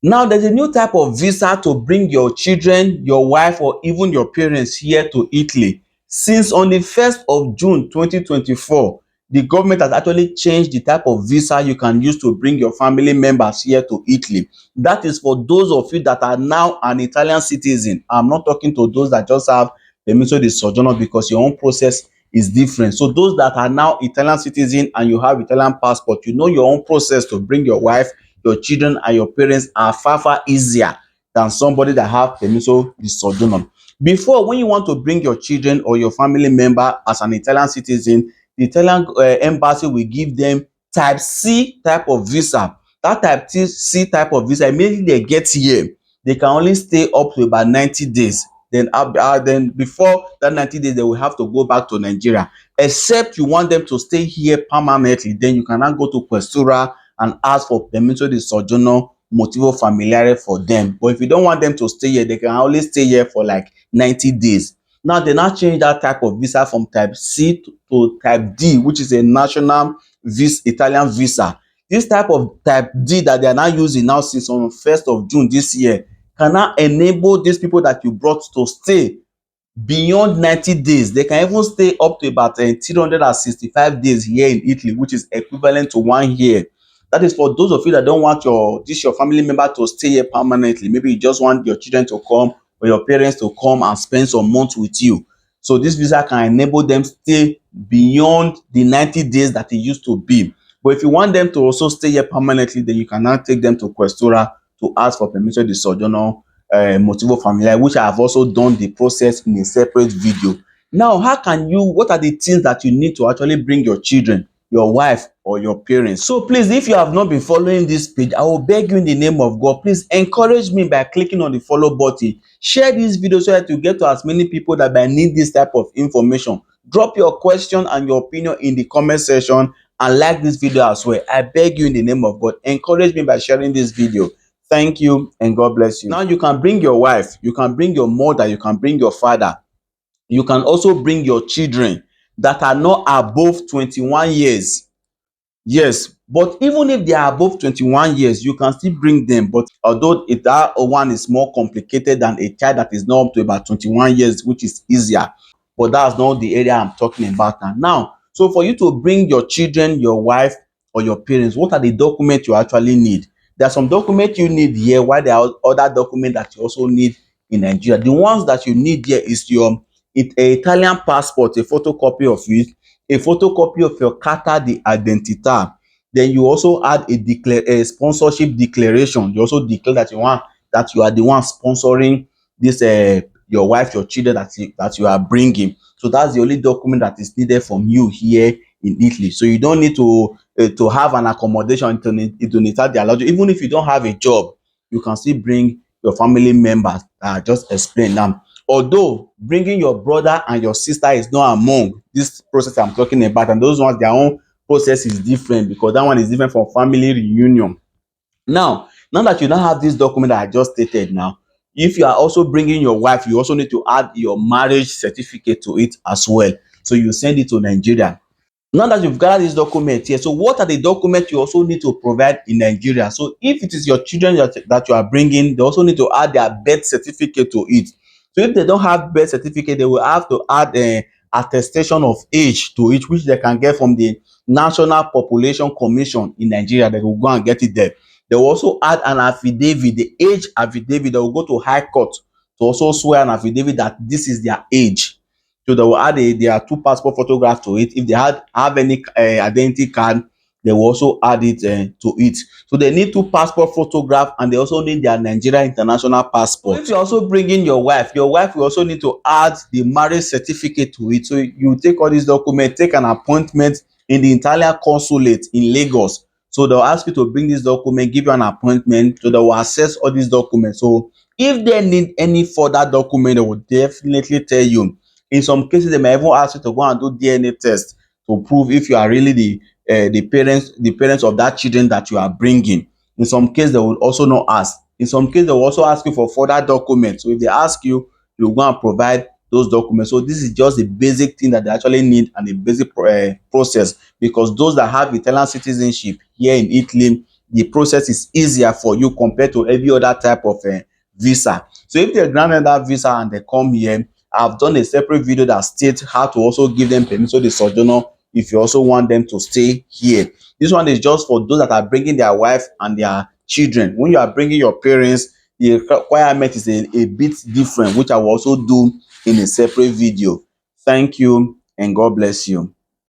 Now, there's a new type of visa to bring your children, your wife, or even your parents here to Italy. Since on the 1st of June 2024, the government has actually changed the type of visa you can use to bring your family members here to Italy. That is for those of you that are now an Italian citizen. I'm not talking to those that just have permesso di soggiorno, because your own process is different. So those that are now Italian citizen and you have Italian passport, you know your own process to bring your wife, your children and your parents are far easier than somebody that have permesso di soggiorno. Before, when you want to bring your children or your family member as an Italian citizen, the Italian embassy will give them type C type of visa. That type C type of visa, immediately they get here, they can only stay up to about 90 days. Then before that 90 days, they will have to go back to Nigeria. Except you want them to stay here permanently, then you can now go to Questura and ask for permesso di soggiorno motivo familiare for them. But if you don't want them to stay here, they can only stay here for like 90 days. Now they now change that type of visa from type C to type D, which is a national Italian visa. This type of type D that they are now using now since on 1st of June this year can now enable these people that you brought to stay beyond 90 days. They can even stay up to about 365 days here in Italy, which is equivalent to 1 year. That is for those of you that don't want your family member to stay here permanently. Maybe you just want your children to come or your parents to come and spend some months with you. So this visa can enable them stay beyond the 90 days that it used to be. But if you want them to also stay here permanently, then you can now take them to Questura to ask for permission di soggiorno motivo familiare, which I have also done the process in a separate video. Now, what are the things that you need to actually bring your children, your wife or your parents? So please, if you have not been following this page, I will beg you in the name of God, please encourage me by clicking on the follow button. Share this video so that you get to as many people that might need this type of information. Drop your question and your opinion in the comment section and like this video as well. I beg you in the name of God, encourage me by sharing this video. Thank you and God bless you. Now you can bring your wife, you can bring your mother, you can bring your father, you can also bring your children that are not above 21 years. Yes, but even if they are above 21 years, you can still bring them. But although that one is more complicated than a child that is not up to about 21 years, which is easier. But that's not the area I'm talking about now. So for you to bring your children, your wife, or your parents, what are the documents you actually need? There are some documents you need here, while there are other documents that you also need in Nigeria. The ones that you need here is your Italian passport, a photocopy of it, a photocopy of your carta di identità. Then you also add a sponsorship declaration. You also declare that you are the one sponsoring this your wife, your children that you are bringing. So that's the only document that is needed from you here in Italy. So you don't need to have an accommodation to Unità di Alloggio. Even if you don't have a job, you can still bring your family members. Just explain now. Although bringing your brother and your sister is not among this process I'm talking about, and those ones, their own process is different, because that one is different from family reunion. Now that you now have this document that I just stated now, if you are also bringing your wife, you also need to add your marriage certificate to it as well. So you send it to Nigeria. Now that you've gathered this document here, so what are the documents you also need to provide in Nigeria? So if it is your children that you are bringing, they also need to add their birth certificate to it. So if they don't have birth certificate, they will have to add a attestation of age to it, which they can get from the National Population Commission in Nigeria. They will go and get it there. They will also add an affidavit, the age affidavit. They will go to High Court to also swear an affidavit that this is their age. So they will add their two passport photographs to it. If they have any identity card, they will also add it to it. So they need two passport photographs, and they also need their Nigeria international passport. So if you also bring in your wife will also need to add the marriage certificate to it. So you take all these documents, take an appointment in the Italian consulate in Lagos. So they'll ask you to bring this document, give you an appointment, so they will assess all these documents. So if they need any further document, they will definitely tell you. In some cases, they may even ask you to go and do DNA test to prove if you are really the parents of that children that you are bringing. In some cases, they will also not ask. In some cases, they will also ask you for further documents. So if they ask you, you go and provide those documents. So this is just the basic thing that they actually need, and the basic process, because those that have Italian citizenship here in Italy, the process is easier for you compared to every other type of visa. So if they grant them that visa and they come here, I've done a separate video that states how to also give them permission to sojourner if you also want them to stay here. This one is just for those that are bringing their wife and their children. When you are bringing your parents, the requirement is a bit different, which I will also do in a separate video. Thank you and God bless you.